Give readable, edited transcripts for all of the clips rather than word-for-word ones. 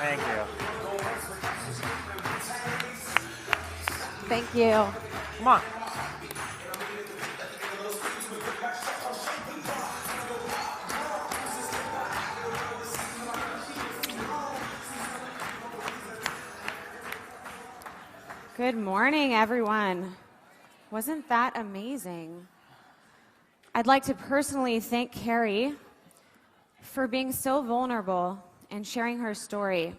Thank you. Thank you. Come on. Good morning, everyone. Wasn't that amazing? I'd like to personally thank Carrie for being so vulnerable and sharing her story.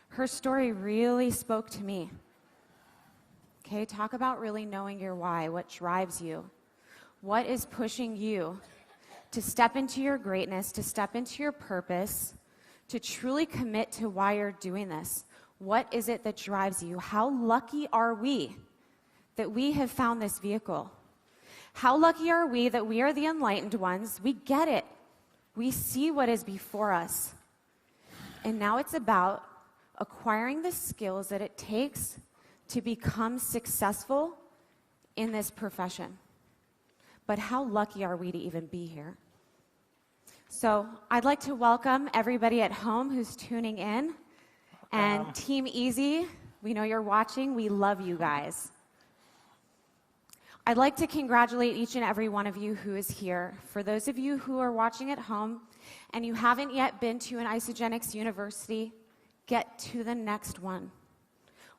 Her story really spoke to me. Okay, talk about really knowing your why, what drives you. What is pushing you to step into your greatness, to step into your purpose, to truly commit to why you're doing this? What is it that drives you? How lucky are we that we have found this vehicle? How lucky are we that we are the enlightened ones? We get it. We see what is before us. And now it's about acquiring the skills that it takes to become successful in this profession. But how lucky are we to even be here? So I'd like to welcome everybody at home who's tuning in. And Team Easy, we know you're watching. We love you guys. I'd like to congratulate each and every one of you who is here. For those of you who are watching at home and you haven't yet been to an Isagenix University, get to the next one.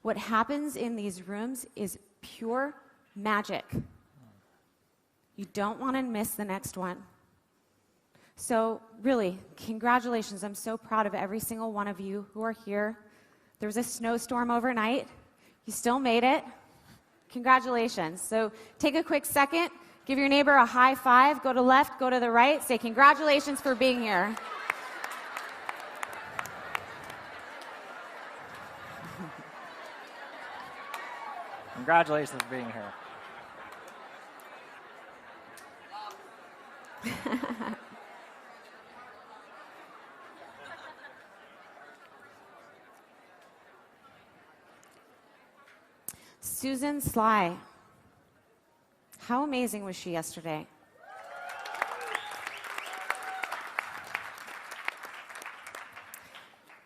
What happens in these rooms is pure magic. You don't want to miss the next one. So really, congratulations. I'm so proud of every single one of you who are here. There was a snowstorm overnight. You still made it. Congratulations. So take a quick second, give your neighbor a high five, go to left, go to the right, say congratulations for being here. Congratulations for being here. Susan Sly. How amazing was she yesterday?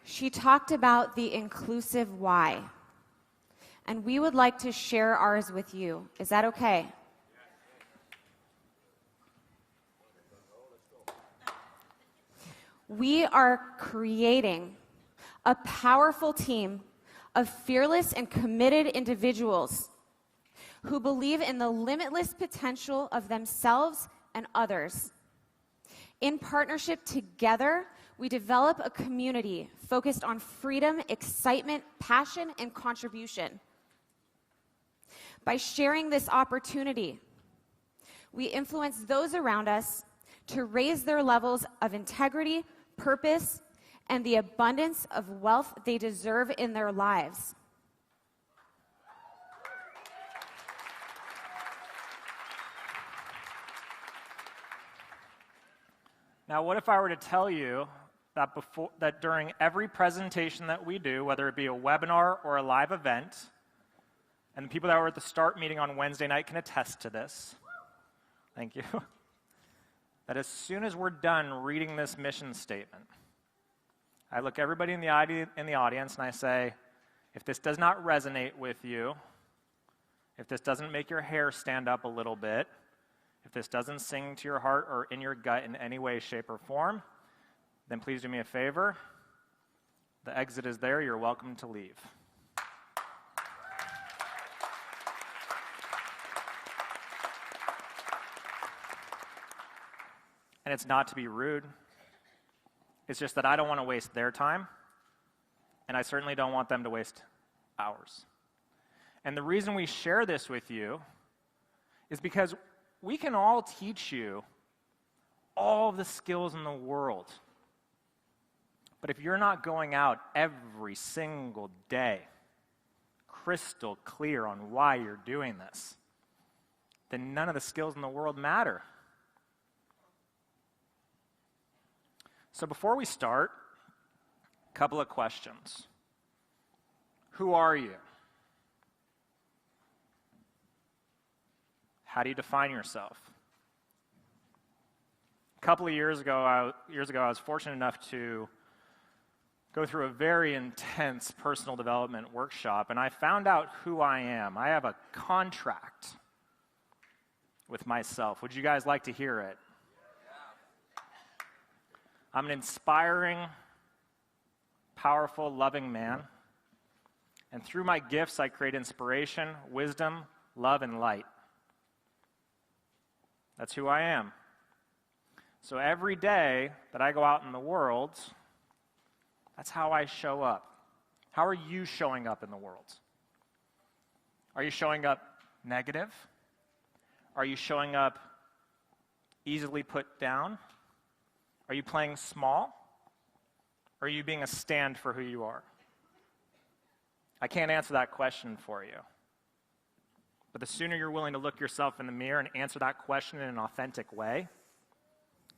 She talked about the inclusive why. And we would like to share ours with you. Is that okay? We are creating a powerful team of fearless and committed individuals who believe in the limitless potential of themselves and others. In partnership together, we develop a community focused on freedom, excitement, passion, and contribution. By sharing this opportunity, we influence those around us to raise their levels of integrity, purpose, and the abundance of wealth they deserve in their lives. Now, what if I were to tell you that during every presentation that we do, whether it be a webinar or a live event, and the people that were at the START meeting on Wednesday night can attest to this, thank you, that as soon as we're done reading this mission statement, I look everybody in the audience and I say, if this does not resonate with you, if this doesn't make your hair stand up a little bit, if this doesn't sing to your heart or in your gut in any way, shape, or form, then please do me a favor. The exit is there. You're welcome to leave. And it's not to be rude. It's just that I don't want to waste their time, and I certainly don't want them to waste ours. And the reason we share this with you is because we can all teach you all the skills in the world. But if you're not going out every single day, crystal clear on why you're doing this, then none of the skills in the world matter. So before we start, a couple of questions. Who are you? How do you define yourself? A couple of years ago, I was fortunate enough to go through a very intense personal development workshop, and I found out who I am. I have a contract with myself. Would you guys like to hear it? I'm an inspiring, powerful, loving man. And through my gifts, I create inspiration, wisdom, love, and light. That's who I am. So every day that I go out in the world, that's how I show up. How are you showing up in the world? Are you showing up negative? Are you showing up easily put down? Are you playing small? Or are you being a stand for who you are? I can't answer that question for you. But the sooner you're willing to look yourself in the mirror and answer that question in an authentic way,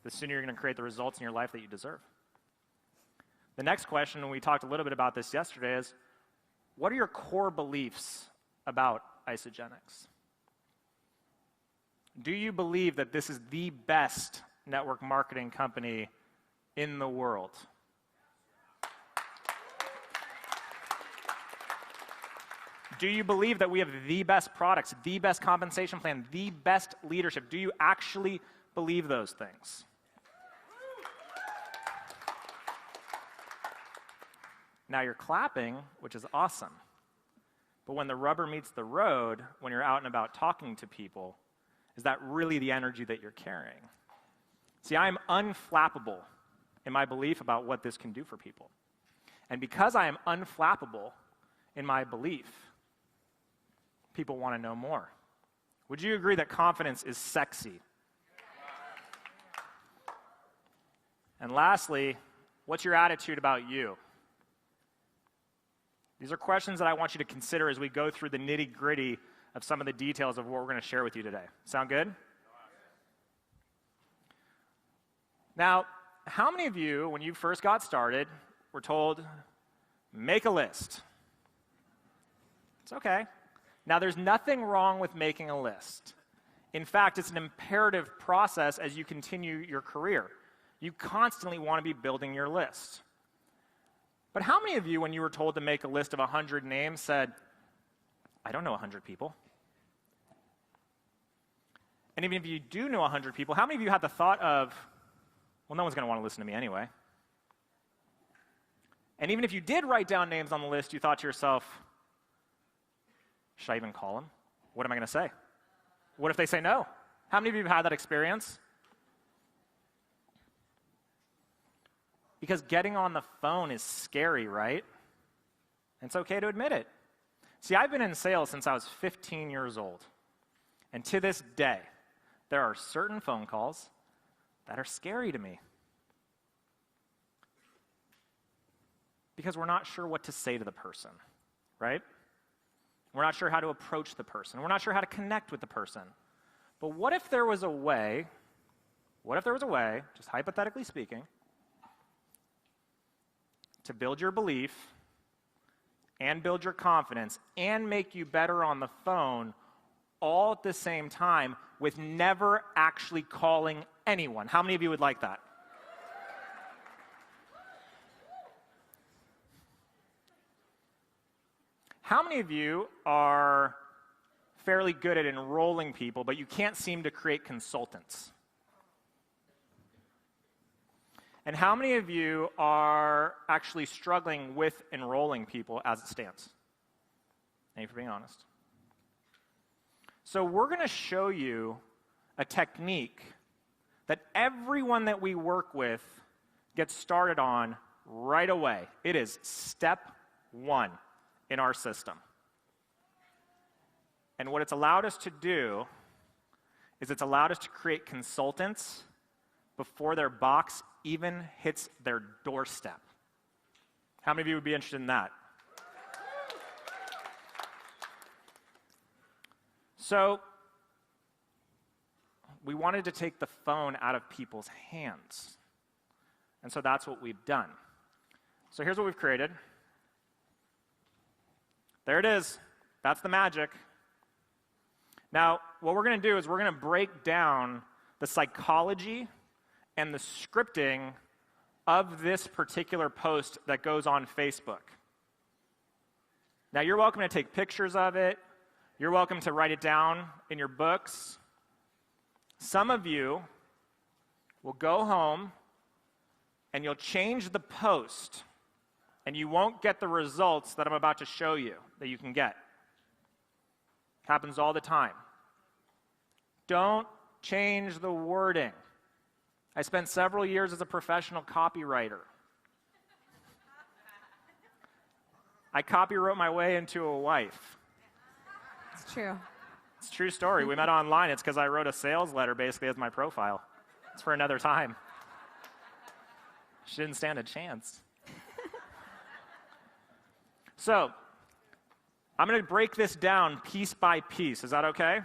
the sooner you're going to create the results in your life that you deserve. The next question, and we talked a little bit about this yesterday, is what are your core beliefs about Isagenics? Do you believe that this is the best network marketing company in the world? Do you believe that we have the best products, the best compensation plan, the best leadership? Do you actually believe those things? Now you're clapping, which is awesome. But when the rubber meets the road, when you're out and about talking to people, is that really the energy that you're carrying? See, I am unflappable in my belief about what this can do for people. And because I am unflappable in my belief, people want to know more. Would you agree that confidence is sexy? And lastly, what's your attitude about you? These are questions that I want you to consider as we go through the nitty-gritty of some of the details of what we're going to share with you today. Sound good? Now, how many of you, when you first got started, were told, make a list? It's okay. Now, there's nothing wrong with making a list. In fact, it's an imperative process as you continue your career. You constantly want to be building your list. But how many of you, when you were told to make a list of 100 names, said, I don't know 100 people? And even if you do know 100 people, how many of you had the thought of, well, no one's going to want to listen to me anyway? And even if you did write down names on the list, you thought to yourself, should I even call them? What am I going to say? What if they say no? How many of you have had that experience? Because getting on the phone is scary, right? And it's okay to admit it. See, I've been in sales since I was 15 years old. And to this day, there are certain phone calls that are scary to me. Because we're not sure what to say to the person, right? We're not sure how to approach the person. We're not sure how to connect with the person. But what if there was a way, just hypothetically speaking, to build your belief and build your confidence and make you better on the phone all at the same time with never actually calling anyone? How many of you would like that? How many of you are fairly good at enrolling people, but you can't seem to create consultants? And how many of you are actually struggling with enrolling people as it stands? Thank you for being honest. So we're going to show you a technique that everyone that we work with gets started on right away. It is step one in our system. And what it's allowed us to do is it's allowed us to create consultants before their box even hits their doorstep. How many of you would be interested in that? So, we wanted to take the phone out of people's hands. And so that's what we've done. So here's what we've created. There it is. That's the magic. Now, what we're going to do is we're going to break down the psychology and the scripting of this particular post that goes on Facebook. Now, you're welcome to take pictures of it. You're welcome to write it down in your books. Some of you will go home and you'll change the post, and you won't get the results that I'm about to show you that you can get. Happens all the time. Don't change the wording. I spent several years as a professional copywriter. I copywrote my way into a wife. It's true. It's a true story. We met online. It's because I wrote a sales letter basically as my profile. It's for another time. She didn't stand a chance. So, I'm going to break this down piece by piece. Is that okay?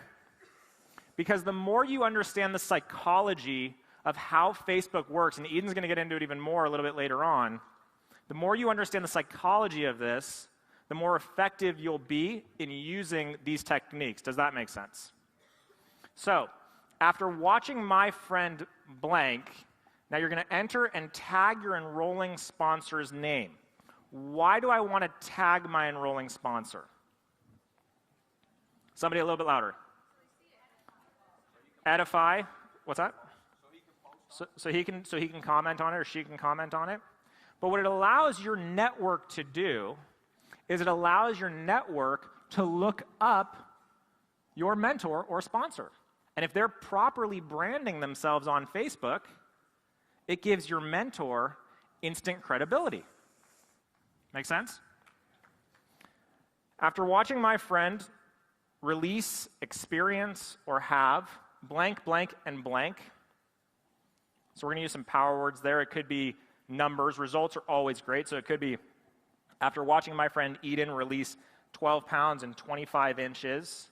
Because the more you understand the psychology of how Facebook works, and Eden's going to get into it even more a little bit later on, the more you understand the psychology of this, the more effective you'll be in using these techniques. Does that make sense? So, after watching my friend blank, now you're going to enter and tag your enrolling sponsor's name. Why do I want to tag my enrolling sponsor? Somebody a little bit louder. Edify. What's that? So he can comment on it, or she can comment on it. But what it allows your network to do is it allows your network to look up your mentor or sponsor. And if they're properly branding themselves on Facebook, it gives your mentor instant credibility. Make sense? After watching my friend release, experience, or have blank, blank, and blank, so we're going to use some power words there. It could be numbers. Results are always great. So it could be, after watching my friend Eden release 12 pounds and 25 inches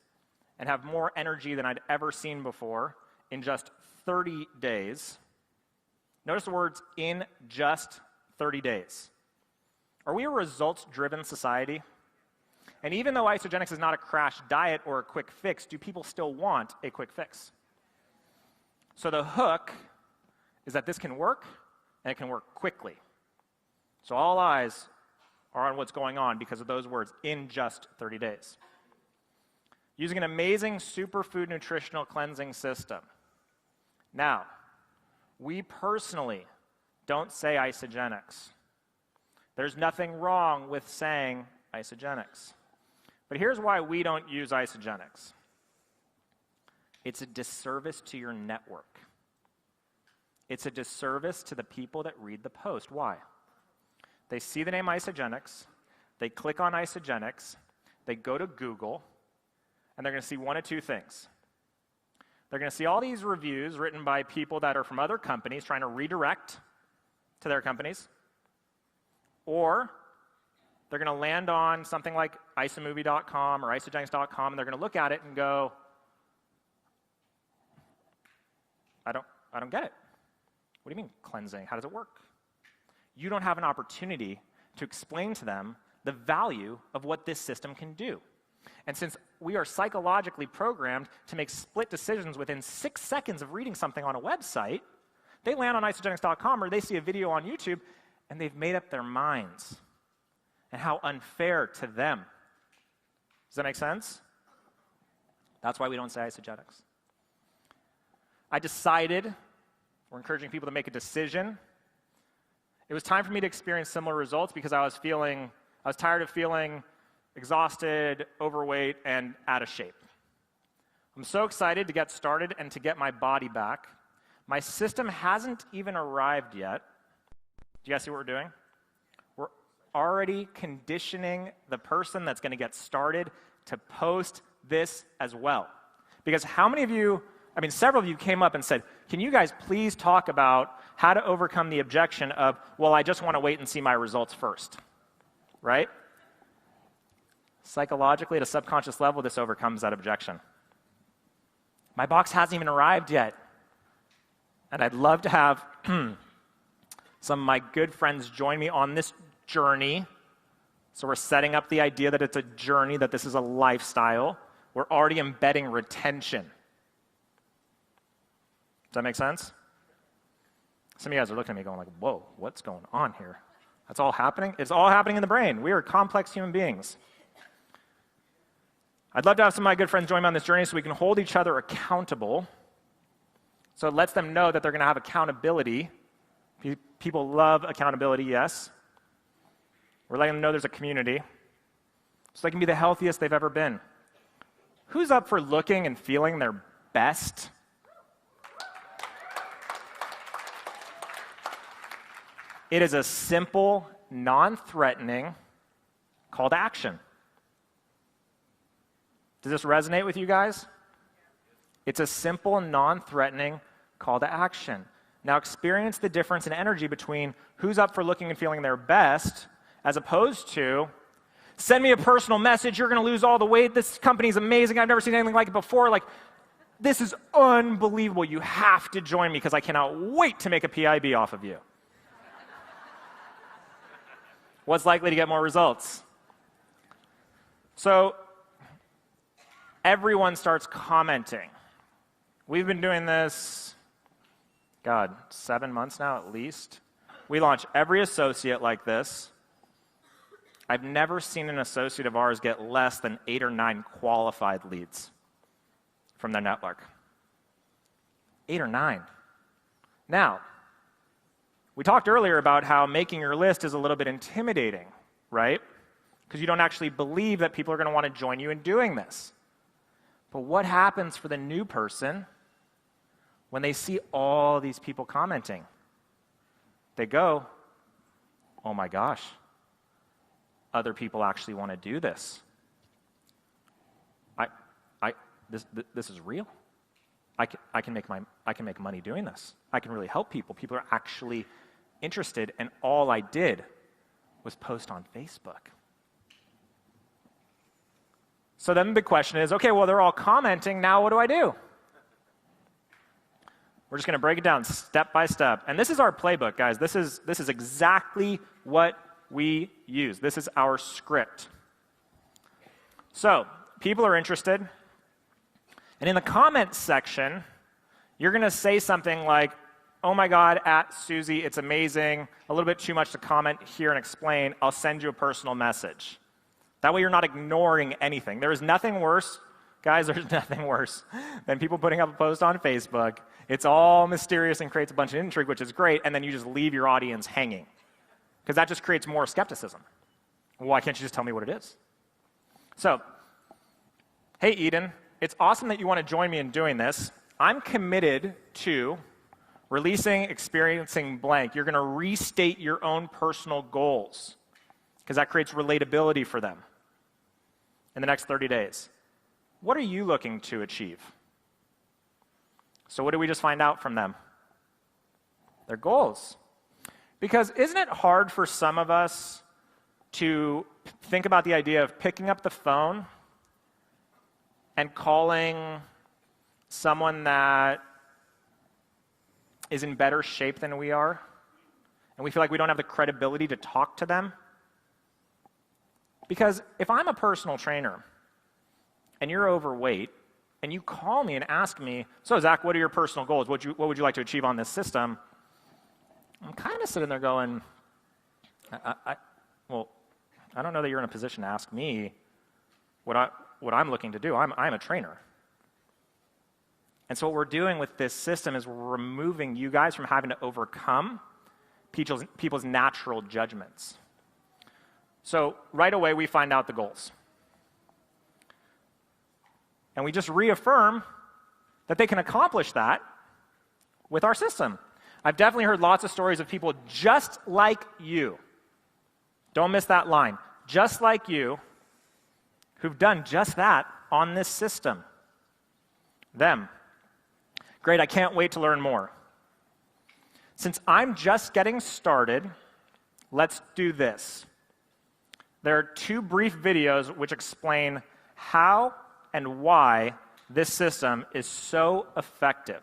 and have more energy than I'd ever seen before in just 30 days. Notice the words, in just 30 days. Are we a results-driven society? And even though isogenics is not a crash diet or a quick fix, do people still want a quick fix? So the hook is that this can work, and it can work quickly. So all eyes are on what's going on because of those words, in just 30 days. Using an amazing superfood nutritional cleansing system. Now, we personally don't say isogenics. There's nothing wrong with saying isogenics. But here's why we don't use isogenics. It's a disservice to your network. It's a disservice to the people that read the post. Why? They see the name isogenics, they click on isogenics, they go to Google, and they're going to see one of two things. They're going to see all these reviews written by people that are from other companies trying to redirect to their companies, or they're going to land on something like isamovie.com or isogenics.com, and they're going to look at it and go, I don't get it. What do you mean cleansing? How does it work? You don't have an opportunity to explain to them the value of what this system can do. And since we are psychologically programmed to make split decisions within 6 seconds of reading something on a website, they land on isogenics.com or they see a video on YouTube, and they've made up their minds. And how unfair to them. Does that make sense? That's why we don't say isogenics. I decided, we're encouraging people to make a decision. It was time for me to experience similar results because I was tired of feeling exhausted, overweight, and out of shape. I'm so excited to get started and to get my body back. My system hasn't even arrived yet. Do you guys see what we're doing? We're already conditioning the person that's going to get started to post this as well. Because how many of you, several of you came up and said, can you guys please talk about how to overcome the objection of, well, I just want to wait and see my results first, right? Psychologically, at a subconscious level, this overcomes that objection. My box hasn't even arrived yet. And I'd love to have some of my good friends join me on this journey. So we're setting up the idea that it's a journey, that this is a lifestyle. We're already embedding retention. Does that make sense? Some of you guys are looking at me going like, whoa, what's going on here? That's all happening? It's all happening in the brain. We are complex human beings. I'd love to have some of my good friends join me on this journey so we can hold each other accountable. So it lets them know that they're going to have accountability. People love accountability, yes. We're letting them know there's a community so they can be the healthiest they've ever been. Who's up for looking and feeling their best? It is a simple, non-threatening call to action. Does this resonate with you guys? It's a simple, non-threatening call to action. Now experience the difference in energy between who's up for looking and feeling their best as opposed to, send me a personal message, you're going to lose all the weight, this company's amazing, I've never seen anything like it before, like, this is unbelievable, you have to join me because I cannot wait to make a PIB off of you. What's likely to get more results? So, everyone starts commenting. We've been doing this, 7 months now at least. We launch every associate like this. I've never seen an associate of ours get less than 8 or 9 qualified leads from their network. 8 or 9. Now, we talked earlier about how making your list is a little bit intimidating, right? Because you don't actually believe that people are going to want to join you in doing this. But what happens for the new person when they see all these people commenting? They go, oh my gosh, other people actually want to do this. This is real. I can make money doing this. I can really help people. People are actually interested, and all I did was post on Facebook. So then the question is, okay, well, they're all commenting. Now what do I do? We're just going to break it down step by step. And this is our playbook, guys. This is exactly what we use. This is our script. So people are interested. And in the comments section, you're going to say something like, oh my God, at Susie, it's amazing. A little bit too much to comment here and explain. I'll send you a personal message. That way you're not ignoring anything. There is nothing worse, guys, there's nothing worse than people putting up a post on Facebook. It's all mysterious and creates a bunch of intrigue, which is great, and then you just leave your audience hanging. Because that just creates more skepticism. Why can't you just tell me what it is? So, hey Eden, it's awesome that you want to join me in doing this. I'm committed to releasing, experiencing blank. You're going to restate your own personal goals because that creates relatability for them in the next 30 days. What are you looking to achieve? So what did we just find out from them? Their goals. Because isn't it hard for some of us to think about the idea of picking up the phone and calling someone that is in better shape than we are, and we feel like we don't have the credibility to talk to them? Because if I'm a personal trainer and you're overweight and you call me and ask me, so Zach, what are your personal goals? What would you like to achieve on this system? I'm kind of sitting there going, I don't know that you're in a position to ask me what I'm looking to do. I'm a trainer. And so what we're doing with this system is we're removing you guys from having to overcome people's natural judgments. So right away, we find out the goals. And we just reaffirm that they can accomplish that with our system. I've definitely heard lots of stories of people just like you. Don't miss that line. Just like you, who've done just that on this system. Them. Great, I can't wait to learn more. Since I'm just getting started, let's do this. There are 2 brief videos which explain how and why this system is so effective.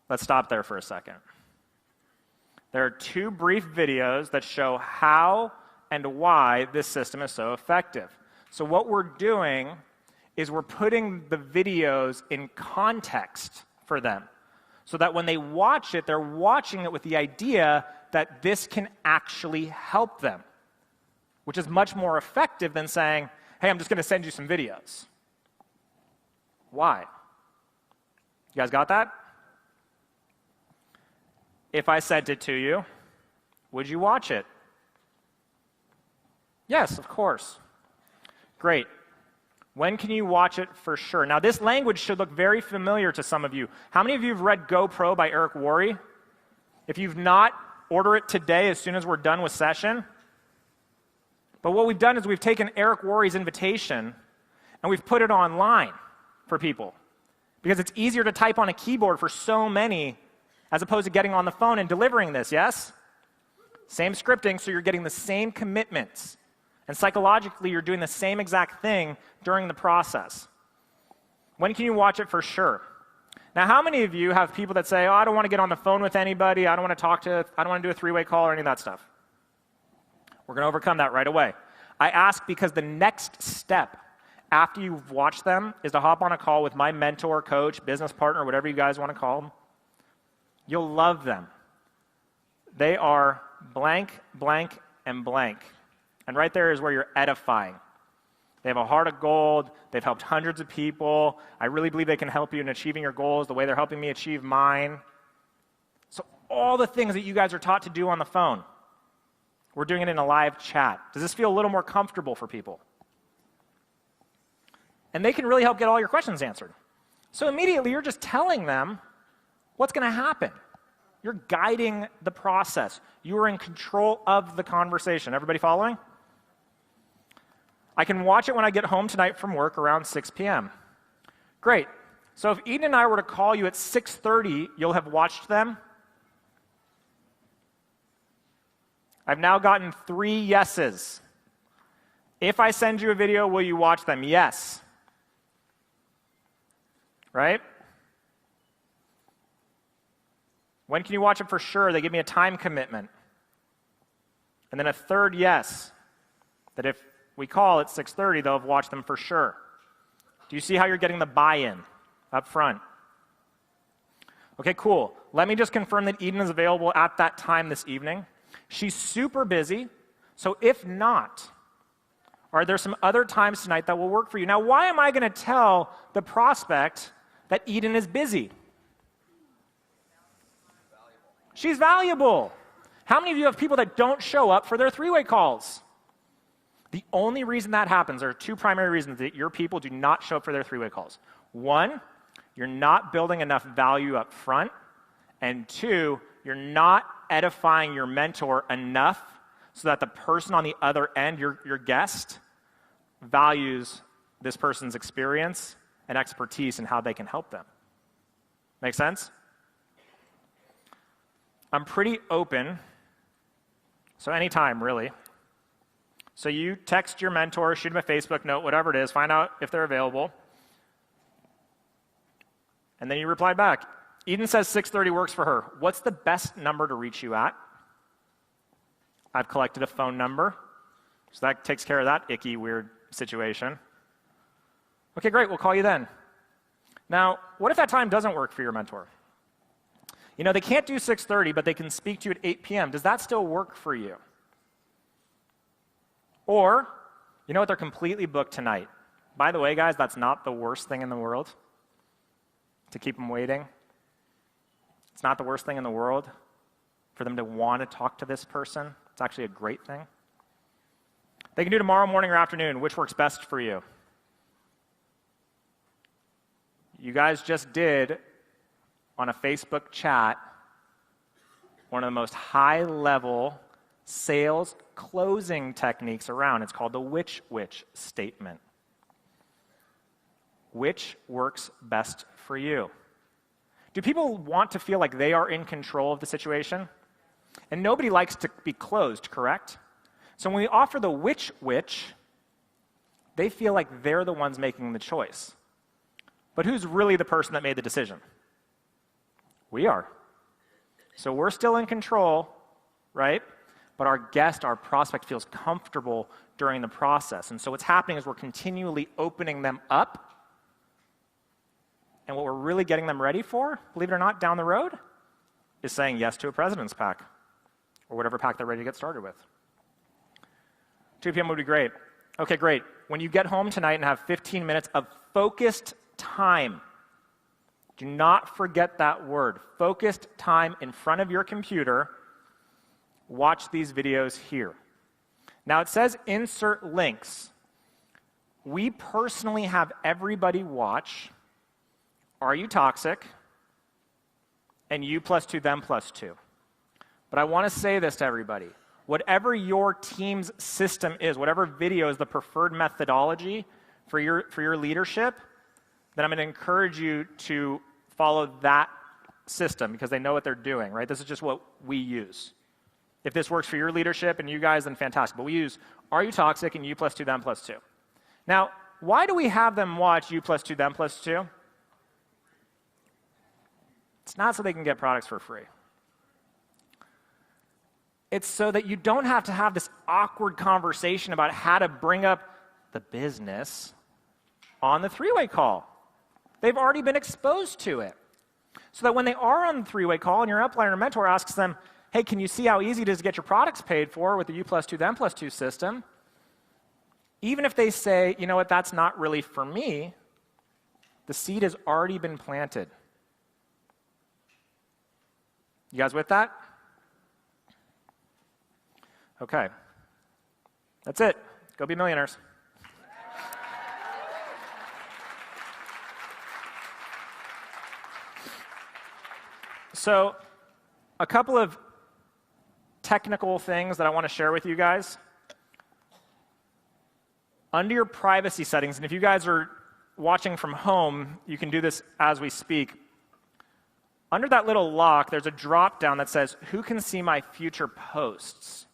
Let's stop there for a second. There are 2 brief videos that show how and why this system is so effective. So what we're doing is we're putting the videos in context for them. so that when they watch it, they're watching it with the idea that this can actually help them, which is much more effective than saying, hey, I'm just going to send you some videos. Why? You guys got that? If I sent it to you, would you watch it? Yes, of course. Great. When can you watch it for sure? Now, this language should look very familiar to some of you. How many of you have read Go Pro by Eric Worre? If you've not, order it today as soon as we're done with session. But what we've done is we've taken Eric Worre's invitation and we've put it online for people because it's easier to type on a keyboard for so many as opposed to getting on the phone and delivering this, yes? Same scripting, so you're getting the same commitments. And psychologically, you're doing the same exact thing during the process. When can you watch it for sure? Now, how many of you have people that say, oh, I don't want to get on the phone with anybody, I don't want to do a three-way call or any of that stuff? We're going to overcome that right away. I ask because the next step after you've watched them is to hop on a call with my mentor, coach, business partner, whatever you guys want to call them. You'll love them. They are blank, blank, and blank. And right there is where you're edifying. They have a heart of gold. They've helped hundreds of people. I really believe they can help you in achieving your goals the way they're helping me achieve mine. So all the things that you guys are taught to do on the phone, we're doing it in a live chat. Does this feel a little more comfortable for people? And they can really help get all your questions answered. So immediately you're just telling them what's going to happen. You're guiding the process. You are in control of the conversation. Everybody following? I can watch it when I get home tonight from work around 6 p.m. Great. So if Eden and I were to call you at 6:30, you'll have watched them? I've now gotten 3 yeses. If I send you a video, will you watch them? Yes. Right? When can you watch it for sure? They give me a time commitment. And then a third yes, that if we call at 6:30, they'll have watched them for sure. Do you see how you're getting the buy-in up front? Okay, cool. Let me just confirm that Eden is available at that time this evening. She's super busy, so if not, are there some other times tonight that will work for you? Now, why am I going to tell the prospect that Eden is busy? She's valuable. How many of you have people that don't show up for their three-way calls? The only reason that happens, there are 2 primary reasons that your people do not show up for their three-way calls. 1, you're not building enough value up front. And 2, you're not edifying your mentor enough so that the person on the other end, your guest, values this person's experience and expertise and how they can help them. Make sense? I'm pretty open, so anytime, really. So you text your mentor, shoot them a Facebook note, whatever it is, find out if they're available. And then you reply back. Eden says 6:30 works for her. What's the best number to reach you at? I've collected a phone number, so that takes care of that icky, weird situation. Okay, great, we'll call you then. Now, what if that time doesn't work for your mentor? You know, they can't do 6:30, but they can speak to you at 8 p.m. Does that still work for you? Or, you know what, they're completely booked tonight. By the way, guys, that's not the worst thing in the world, to keep them waiting. It's not the worst thing in the world for them to want to talk to this person. It's actually a great thing. They can do tomorrow morning or afternoon. Which works best for you? You guys just did, on a Facebook chat, one of the most high-level sales closing techniques around. It's called the which statement. Which works best for you? Do people want to feel like they are in control of the situation? And nobody likes to be closed, correct? So when we offer the which, they feel like they're the ones making the choice. But who's really the person that made the decision? We are. So we're still in control, right? But our guest, our prospect, feels comfortable during the process. And so what's happening is we're continually opening them up And what we're really getting them ready for, believe it or not, down the road, is saying yes to a president's pack, or whatever pack they're ready to get started with. 2 p.m. would be great. Okay, great. When you get home tonight and have 15 minutes of focused time, do not forget that word, focused time in front of your computer, watch these videos here. Now, it says insert links. We personally have everybody watch Are You Toxic? And You + 2, Them + 2. But I want to say this to everybody. Whatever your team's system is, whatever video is the preferred methodology for your leadership, then I'm going to encourage you to follow that system because they know what they're doing, right? This is just what we use. If this works for your leadership and you guys, then fantastic. But we use Are You Toxic? And You + 2, Them + 2. Now, why do we have them watch You + 2, Them + 2? It's not so they can get products for free. It's so that you don't have to have this awkward conversation about how to bring up the business on the three-way call. They've already been exposed to it. So that when they are on the three-way call and your upline or mentor asks them, hey, can you see how easy it is to get your products paid for with the You + 2, Them + 2 system? Even if they say, you know what, that's not really for me, the seed has already been planted. You guys with that? Okay. That's it. Go be millionaires. So, a couple of technical things that I want to share with you guys. Under your privacy settings, and if you guys are watching from home, you can do this as we speak. Under that little lock, there's a drop-down that says, who can see my future posts?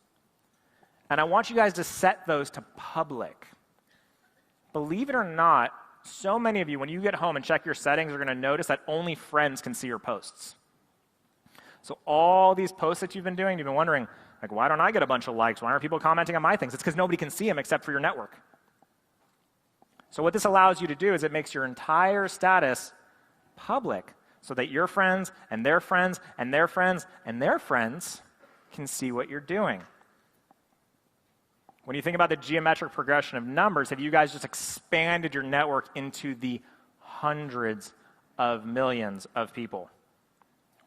And I want you guys to set those to public. Believe it or not, so many of you, when you get home and check your settings, are going to notice that only friends can see your posts. So all these posts that you've been doing, you've been wondering, like, why don't I get a bunch of likes? Why aren't people commenting on my things? It's because nobody can see them except for your network. So what this allows you to do is it makes your entire status public so that your friends and their friends and their friends and their friends can see what you're doing. When you think about the geometric progression of numbers, have you guys just expanded your network into the hundreds of millions of people?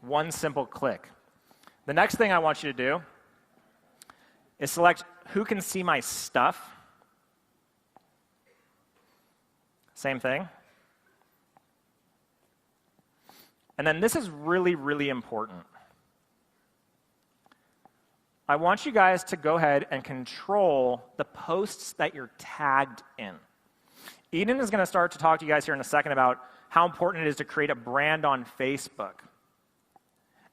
One simple click. The next thing I want you to do is select who can see my stuff. Same thing. And then this is really, really important. I want you guys to go ahead and control the posts that you're tagged in. Eden is going to start to talk to you guys here in a second about how important it is to create a brand on Facebook.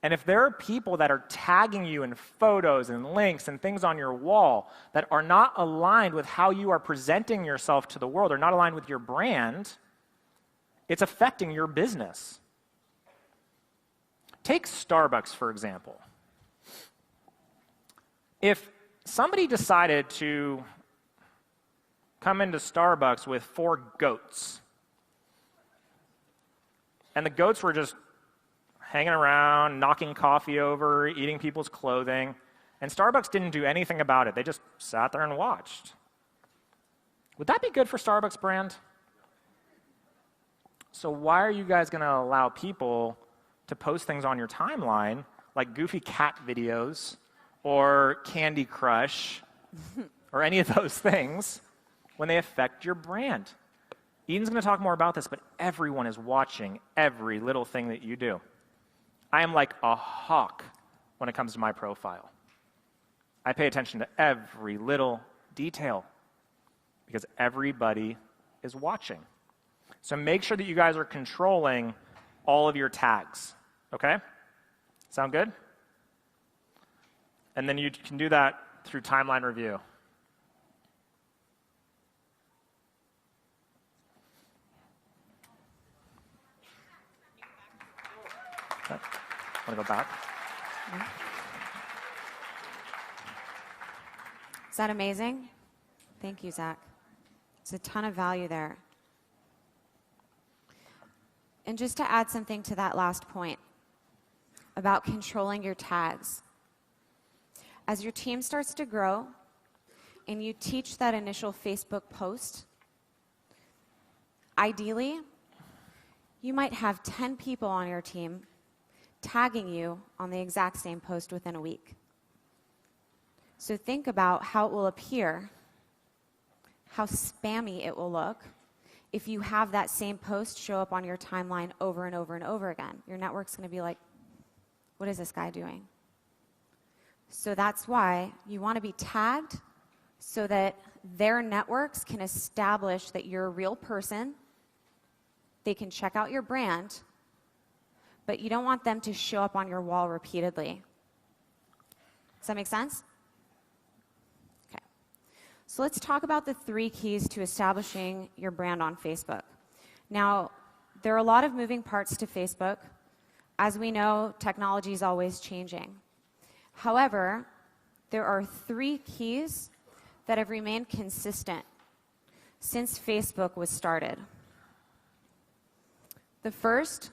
And if there are people that are tagging you in photos and links and things on your wall that are not aligned with how you are presenting yourself to the world, or not aligned with your brand, it's affecting your business. Take Starbucks, for example. If somebody decided to come into Starbucks with 4 goats, and the goats were just hanging around, knocking coffee over, eating people's clothing, and Starbucks didn't do anything about it. They just sat there and watched. Would that be good for Starbucks brand? So why are you guys going to allow people to post things on your timeline, like goofy cat videos, or Candy Crush, or any of those things, when they affect your brand? Eden's going to talk more about this, but everyone is watching every little thing that you do. I am like a hawk when it comes to my profile. I pay attention to every little detail because everybody is watching. So make sure that you guys are controlling all of your tags, okay? Sound good? And then you can do that through timeline review. Okay. Want to go back? Is that amazing? Thank you, Zach. There's a ton of value there. And just to add something to that last point about controlling your tags, as your team starts to grow and you teach that initial Facebook post, ideally, you might have 10 people on your team tagging you on the exact same post within a week. So think about how it will appear, how spammy it will look if you have that same post show up on your timeline over and over and over again. Your network's going to be like, what is this guy doing? So that's why you want to be tagged so that their networks can establish that you're a real person. They can check out your brand, but you don't want them to show up on your wall repeatedly. Does that make sense? Okay. So let's talk about the 3 keys to establishing your brand on Facebook. Now, there are a lot of moving parts to Facebook. As we know, technology is always changing. However, there are 3 keys that have remained consistent since Facebook was started. The first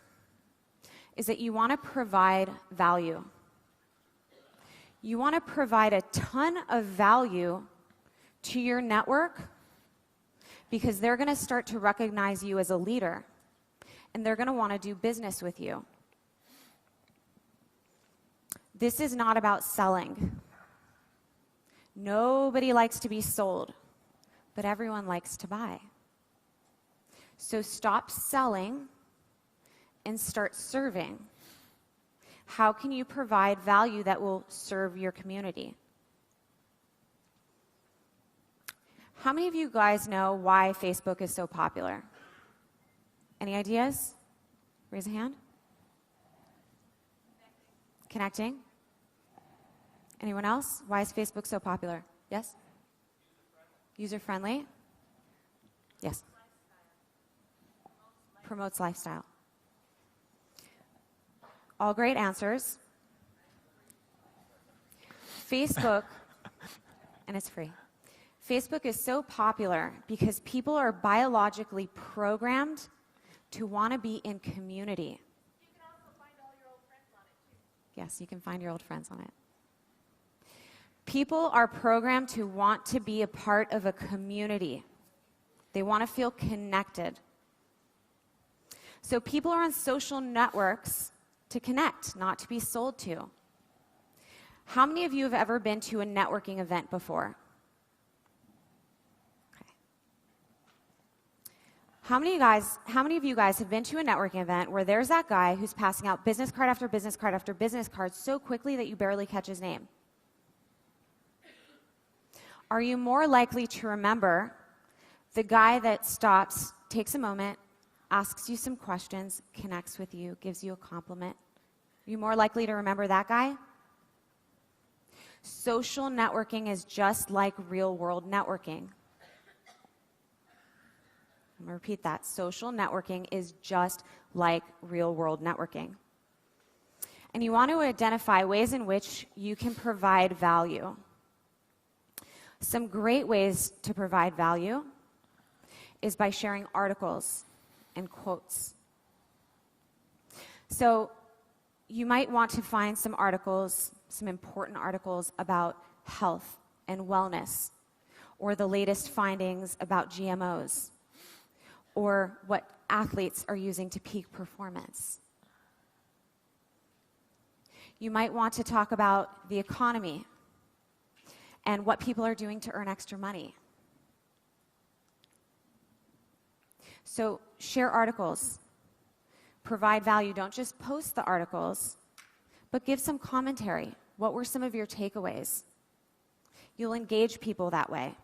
is that you want to provide value. You want to provide a ton of value to your network because they're going to start to recognize you as a leader and they're going to want to do business with you. This is not about selling. Nobody likes to be sold, but everyone likes to buy. So stop selling and start serving. How can you provide value that will serve your community? How many of you guys know why Facebook is so popular? Any ideas? Raise a hand. Connecting. Anyone else? Why is Facebook so popular? Yes? User-friendly? Yes. Promotes lifestyle. All great answers. Facebook, and it's free. Facebook is so popular because people are biologically programmed to want to be in community. You can also find all your old friends on it, too. Yes, you can find your old friends on it. People are programmed to want to be a part of a community. They want to feel connected. So people are on social networks to connect, not to be sold to. How many of you have ever been to a networking event before? Okay. How many of you guys have been to a networking event where there's that guy who's passing out business card after business card after business card so quickly that you barely catch his name? Are you more likely to remember the guy that stops, takes a moment, asks you some questions, connects with you, gives you a compliment? Are you more likely to remember that guy? Social networking is just like real-world networking. I'm going to repeat that. Social networking is just like real-world networking. And you want to identify ways in which you can provide value. Some great ways to provide value is by sharing articles and quotes. So you might want to find some articles, some important articles about health and wellness, or the latest findings about GMOs, or what athletes are using to peak performance. You might want to talk about the economy and what people are doing to earn extra money. So share articles, provide value. Don't just post the articles, but give some commentary. What were some of your takeaways? You'll engage people that way.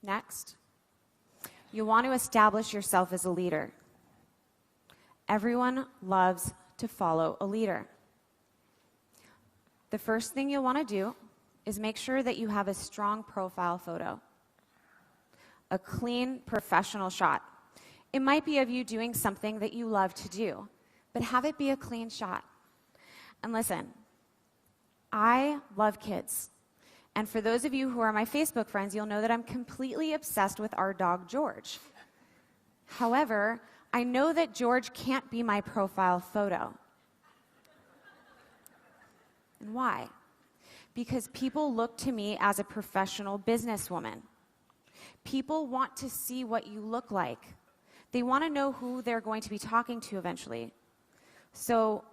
Next, you want to establish yourself as a leader. Everyone loves to follow a leader. The first thing you'll want to do is make sure that you have a strong profile photo, a clean, professional shot. It might be of you doing something that you love to do, but have it be a clean shot. And listen, I love kids, And for those of you who are my Facebook friends, you'll know that I'm completely obsessed with our dog, George. However, I know that George can't be my profile photo. And why? Because people look to me as a professional businesswoman. People want to see what you look like. They want to know who they're going to be talking to eventually. So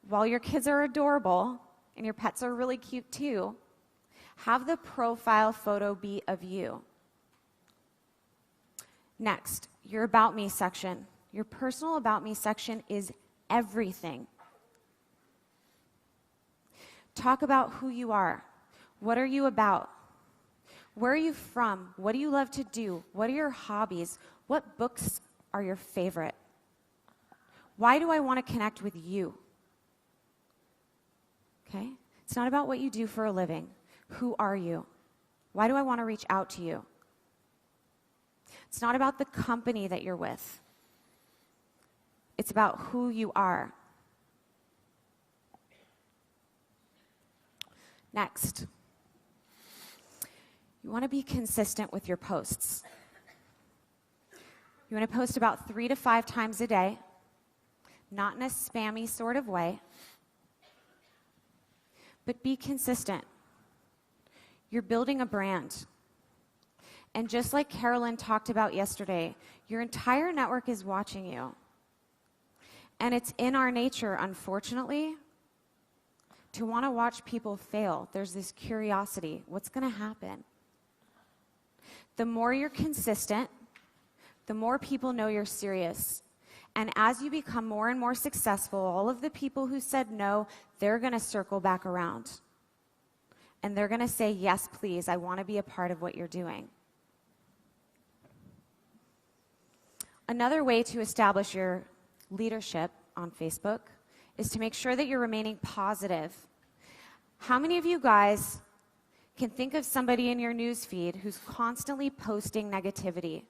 while your kids are adorable and your pets are really cute too, have the profile photo be of you. Next, your About Me section. Your personal About Me section is everything. Talk about who you are. What are you about? Where are you from? What do you love to do? What are your hobbies? What books are your favorite? Why do I want to connect with you? Okay? It's not about what you do for a living. Who are you? Why do I want to reach out to you? It's not about the company that you're with. It's about who you are. Next, you want to be consistent with your posts. You want to post about 3 to 5 times a day, not in a spammy sort of way, but be consistent. You're building a brand. And just like Carolyn talked about yesterday, your entire network is watching you. And it's in our nature, unfortunately, to want to watch people fail. There's this curiosity. What's going to happen? The more you're consistent, the more people know you're serious. And as you become more and more successful, all of the people who said no, they're going to circle back around. And they're going to say, yes, please, I want to be a part of what you're doing. Another way to establish your leadership on Facebook is to make sure that you're remaining positive. How many of you guys can think of somebody in your news feed who's constantly posting negativity?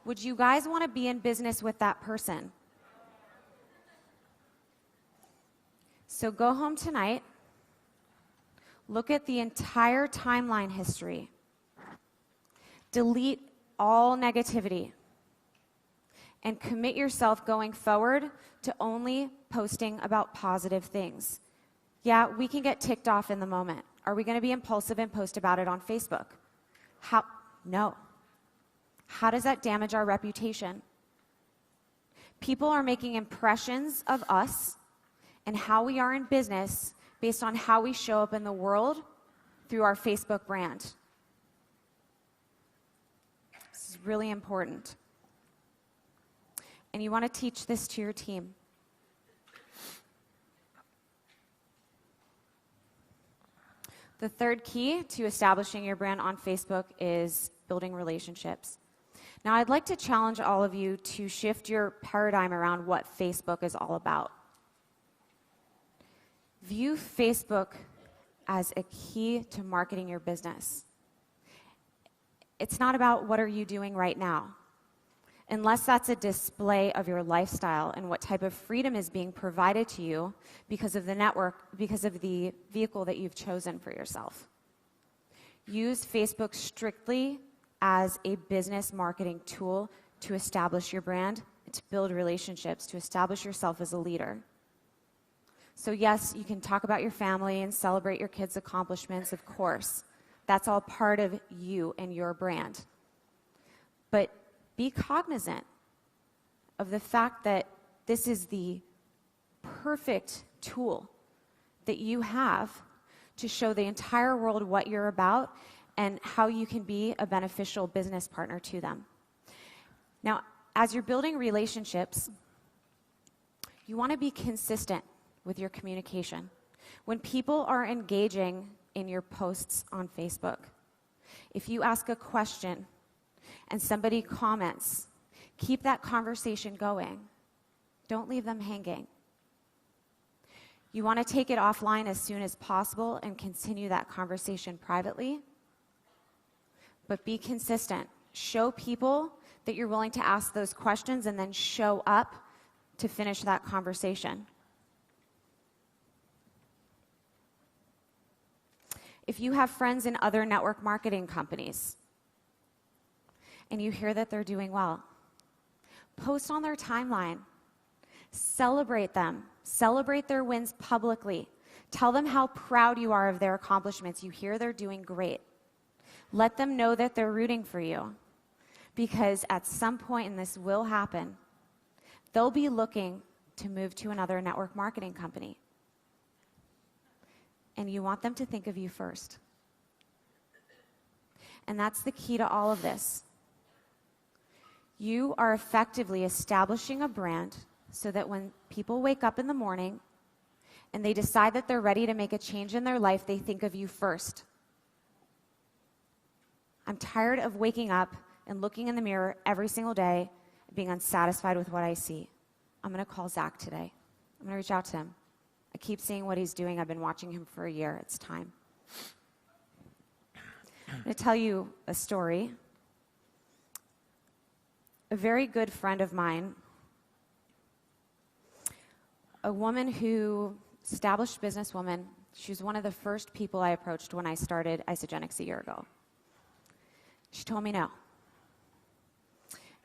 Would you guys want to be in business with that person? So go home tonight, look at the entire timeline history, delete all negativity, and commit yourself going forward to only posting about positive things. Yeah, we can get ticked off in the moment. Are we going to be impulsive and post about it on Facebook? No. How does that damage our reputation? People are making impressions of us and how we are in business based on how we show up in the world through our Facebook brand. This is really important. And you want to teach this to your team. The third key to establishing your brand on Facebook is building relationships. Now, I'd like to challenge all of you to shift your paradigm around what Facebook is all about. View Facebook as a key to marketing your business. It's not about what are you doing right now. Unless that's a display of your lifestyle and what type of freedom is being provided to you because of the network, because of the vehicle that you've chosen for yourself. Use Facebook strictly as a business marketing tool to establish your brand, to build relationships, to establish yourself as a leader. So yes, you can talk about your family and celebrate your kids' accomplishments, of course. That's all part of you and your brand. But be cognizant of the fact that this is the perfect tool that you have to show the entire world what you're about and how you can be a beneficial business partner to them. Now, as you're building relationships, you want to be consistent with your communication. When people are engaging in your posts on Facebook, if you ask a question and somebody comments, keep that conversation going. Don't leave them hanging. You want to take it offline as soon as possible and continue that conversation privately. But be consistent. Show people that you're willing to ask those questions and then show up to finish that conversation. If you have friends in other network marketing companies and you hear that they're doing well, post on their timeline. Celebrate them. Celebrate their wins publicly. Tell them how proud you are of their accomplishments. You hear they're doing great. Let them know that they're rooting for you. Because at some point, and this will happen, they'll be looking to move to another network marketing company. And you want them to think of you first. And that's the key to all of this. You are effectively establishing a brand so that when people wake up in the morning and they decide that they're ready to make a change in their life, they think of you first. I'm tired of waking up and looking in the mirror every single day and being unsatisfied with what I see. I'm going to call Zach today. I'm going to reach out to him. I keep seeing what he's doing. I've been watching him for a year. It's time. I'm going to tell you a story. A very good friend of mine, a woman who, established businesswoman, she was one of the first people I approached when I started Isagenix a year ago. She told me no.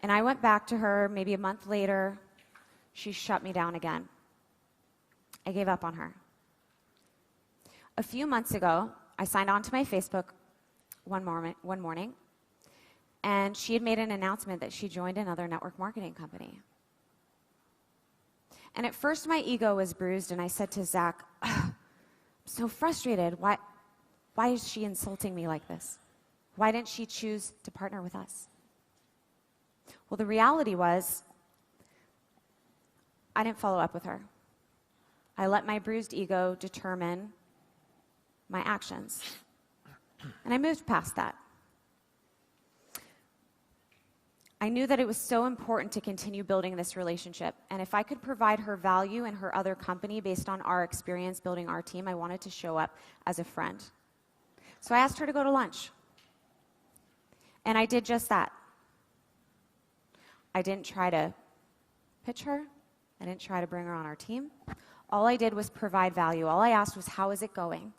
And I went back to her maybe a month later. She shut me down again. I gave up on her. A few months ago, I signed on to my Facebook one morning, and she had made an announcement that she joined another network marketing company. And at first, my ego was bruised, and I said to Zach, I'm so frustrated. Why is she insulting me like this? Why didn't she choose to partner with us? Well, the reality was, I didn't follow up with her. I let my bruised ego determine my actions. And I moved past that. I knew that it was so important to continue building this relationship. And if I could provide her value in her other company based on our experience building our team, I wanted to show up as a friend. So I asked her to go to lunch. And I did just that. I didn't try to pitch her. I didn't try to bring her on our team. All I did was provide value. All I asked was, how is it going?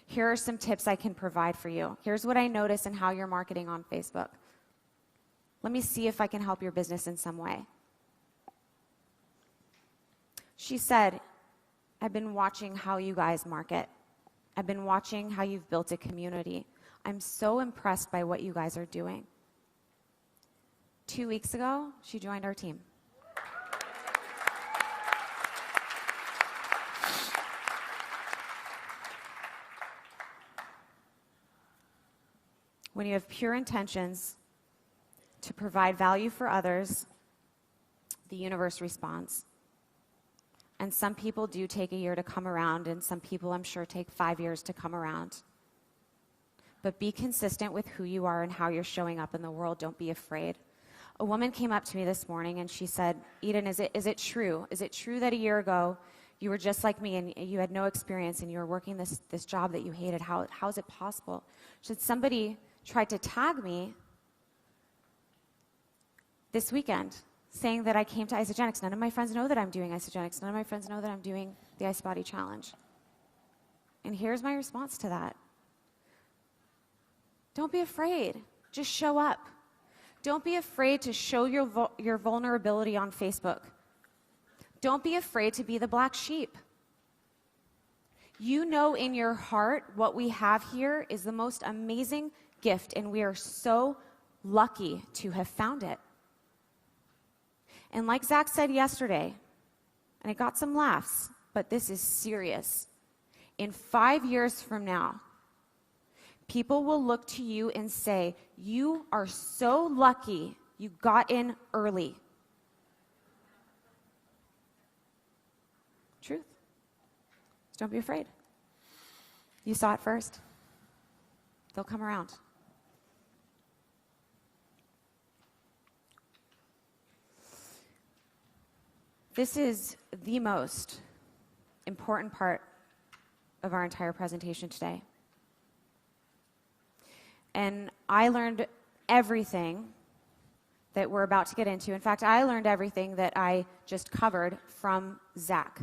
Here are some tips I can provide for you. Here's what I notice in how you're marketing on Facebook. Let me see if I can help your business in some way. She said, I've been watching how you guys market. I've been watching how you've built a community. I'm so impressed by what you guys are doing. 2 weeks ago, she joined our team. When you have pure intentions to provide value for others, the universe responds. And some people do take a year to come around, and some people, I'm sure, take 5 years to come around. But be consistent with who you are and how you're showing up in the world. Don't be afraid. A woman came up to me this morning and she said, Eden, is it true? Is it true that a year ago you were just like me and you had no experience and you were working this job that you hated? How is it possible? She said, somebody tried to tag me this weekend saying that I came to Isagenix. None of my friends know that I'm doing Isagenix. None of my friends know that I'm doing the Ice Body Challenge. And here's my response to that. Don't be afraid. Just show up. Don't be afraid to show your vulnerability on Facebook. Don't be afraid to be the black sheep. You know in your heart what we have here is the most amazing gift, and we are so lucky to have found it. And like Zach said yesterday, and it got some laughs, but this is serious. In 5 years from now, people will look to you and say, you are so lucky you got in early. Truth. Just don't be afraid. You saw it first. They'll come around. This is the most important part of our entire presentation today. And I learned everything that we're about to get into. In fact, I learned everything that I just covered from Zach.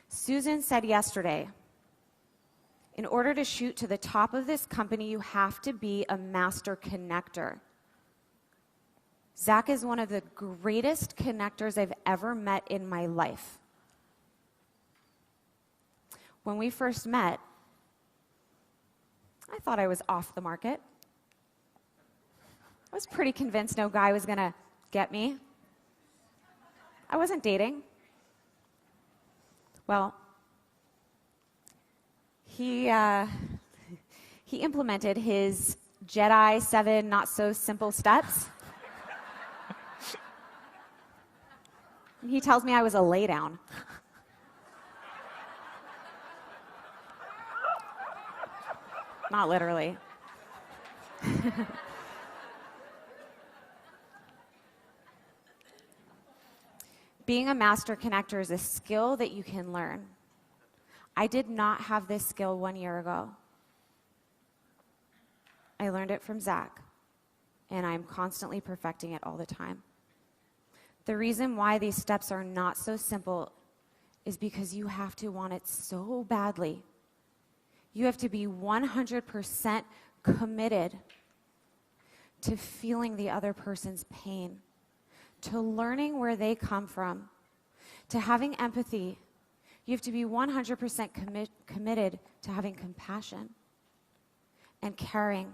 Susan said yesterday In order to shoot to the top of this company, you have to be a master connector. Zach is one of the greatest connectors I've ever met in my life. When we first met, I thought I was off the market. I was pretty convinced no guy was going to get me. I wasn't dating. Well, he implemented his Jedi 7 not-so-simple steps. He tells me I was a laydown. Not literally. Being a master connector is a skill that you can learn. I did not have this skill 1 year ago. I learned it from Zach, and I'm constantly perfecting it all the time. The reason why these steps are not so simple is because you have to want it so badly. You have to be 100% committed to feeling the other person's pain, to learning where they come from, to having empathy. You have to be 100% committed to having compassion and caring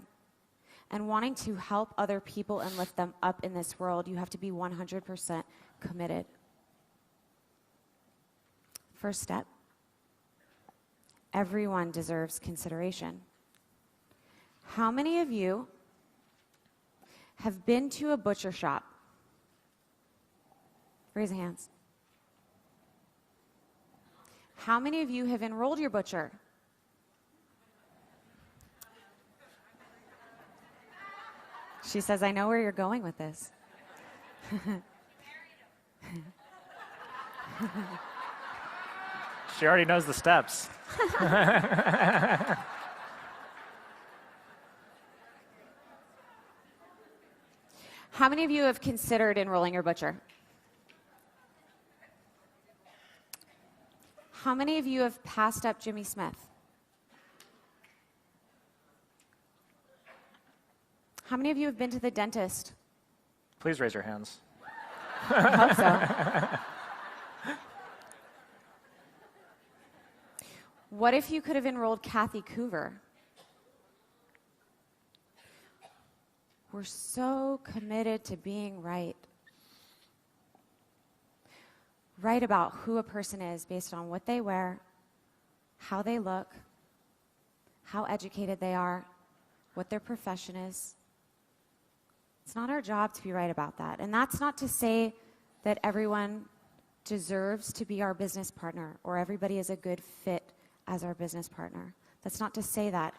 and wanting to help other people and lift them up in this world. You have to be 100% committed. First step, everyone deserves consideration. How many of you have been to a butcher shop? Raise your hands. How many of you have enrolled your butcher? She says, I know where you're going with this. She already knows the steps. How many of you have considered enrolling your butcher? How many of you have passed up Jimmy Smith? How many of you have been to the dentist? Please raise your hands. I hope so. What if you could have enrolled Kathy Coover? We're so committed to being right. Right about who a person is based on what they wear, how they look, how educated they are, what their profession is. It's not our job to be right about that. And that's not to say that everyone deserves to be our business partner or everybody is a good fit as our business partner. That's not to say that.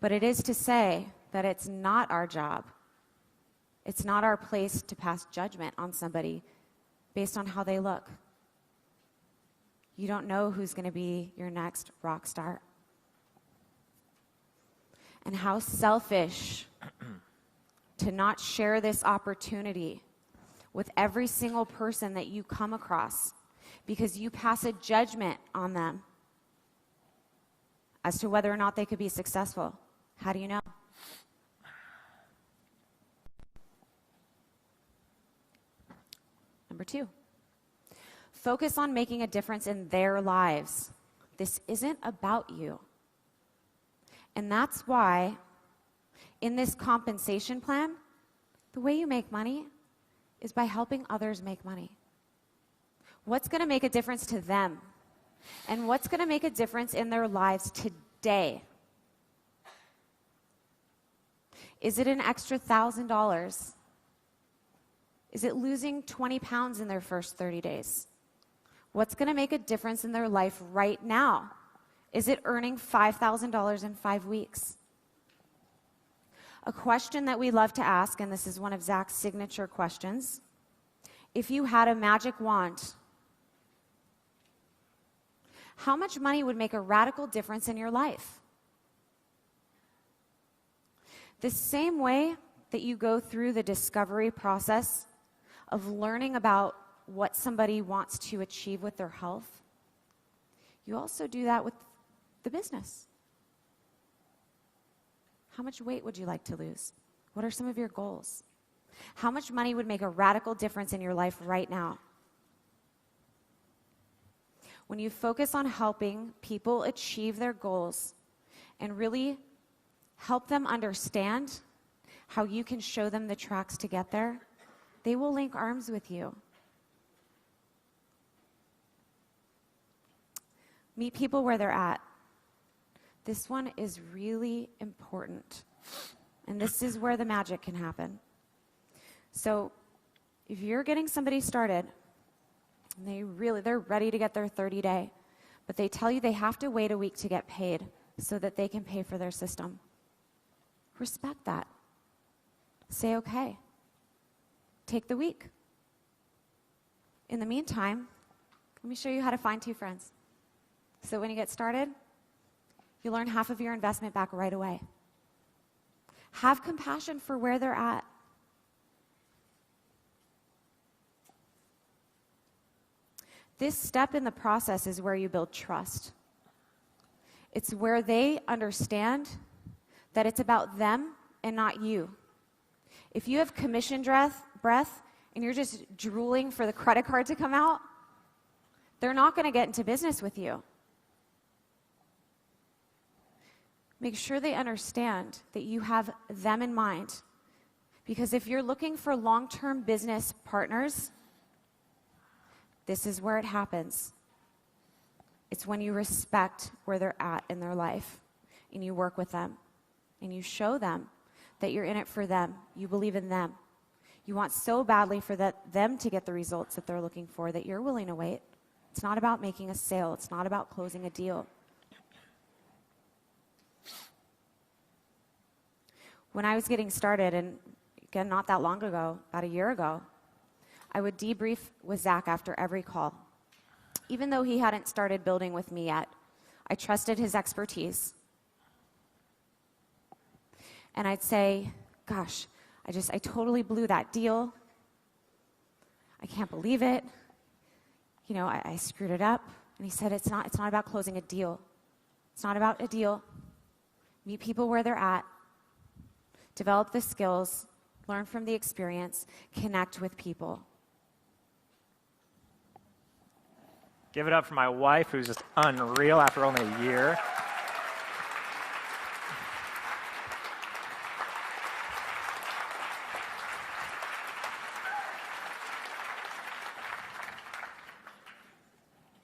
But it is to say that it's not our job. It's not our place to pass judgment on somebody based on how they look. You don't know who's going to be your next rock star. And how selfish to not share this opportunity with every single person that you come across because you pass a judgment on them as to whether or not they could be successful. How do you know? Number 2, focus on making a difference in their lives. This isn't about you. And that's why in this compensation plan, the way you make money is by helping others make money. What's going to make a difference to them? And what's going to make a difference in their lives today? Is it an extra $1,000? Is it losing 20 pounds in their first 30 days? What's going to make a difference in their life right now? Is it earning $5,000 in 5 weeks? A question that we love to ask, and this is one of Zach's signature questions. If you had a magic wand, how much money would make a radical difference in your life? The same way that you go through the discovery process of learning about what somebody wants to achieve with their health, you also do that with the business. How much weight would you like to lose? What are some of your goals? How much money would make a radical difference in your life right now? When you focus on helping people achieve their goals and really help them understand how you can show them the tracks to get there, they will link arms with you. Meet people where they're at. This one is really important. And this is where the magic can happen. So if you're getting somebody started, and they're ready to get their 30-day, but they tell you they have to wait a week to get paid so that they can pay for their system, respect that. Say, okay, take the week. In the meantime, let me show you how to find 2 friends. So when you get started, you learn half of your investment back right away. Have compassion for where they're at. This step in the process is where you build trust. It's where they understand that it's about them and not you. If you have commission breath and you're just drooling for the credit card to come out, they're not going to get into business with you. Make sure they understand that you have them in mind. Because if you're looking for long-term business partners, this is where it happens. It's when you respect where they're at in their life, and you work with them, and you show them that you're in it for them. You believe in them. You want so badly for them to get the results that they're looking for that you're willing to wait. It's not about making a sale. It's not about closing a deal. When I was getting started, and again, not that long ago, about a year ago, I would debrief with Zach after every call. Even though he hadn't started building with me yet, I trusted his expertise. And I'd say, gosh, I totally blew that deal. I can't believe it. You know, I screwed it up. And he said, it's not about closing a deal. It's not about a deal. Meet people where they're at. Develop the skills. Learn from the experience. Connect with people. Give it up for my wife, who's just unreal after only a year.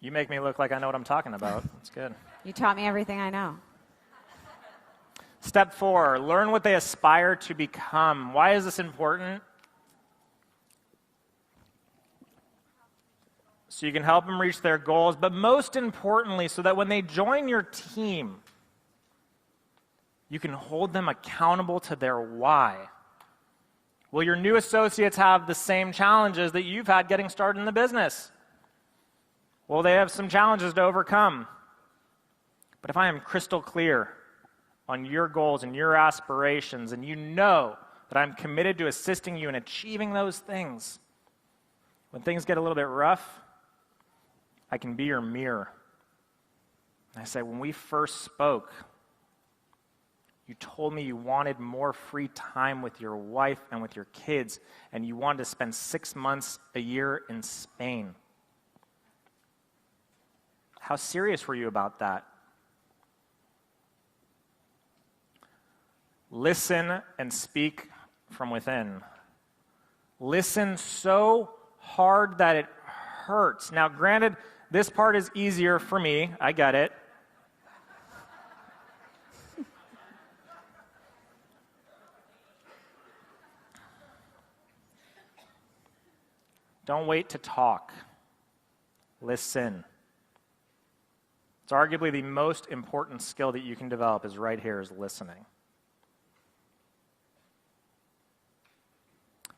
You make me look like I know what I'm talking about. That's good. You taught me everything I know. Step 4, learn what they aspire to become. Why is this important? So you can help them reach their goals, but most importantly, so that when they join your team, you can hold them accountable to their why. Will your new associates have the same challenges that you've had getting started in the business? Well, they have some challenges to overcome. But if I am crystal clear on your goals and your aspirations, and you know that I'm committed to assisting you in achieving those things, when things get a little bit rough, I can be your mirror. And I say, when we first spoke, you told me you wanted more free time with your wife and with your kids, and you wanted to spend 6 months a year in Spain. How serious were you about that? Listen and speak from within. Listen so hard that it hurts. Now, granted, this part is easier for me. I get it. Don't wait to talk. Listen. It's arguably the most important skill that you can develop is right here, is listening.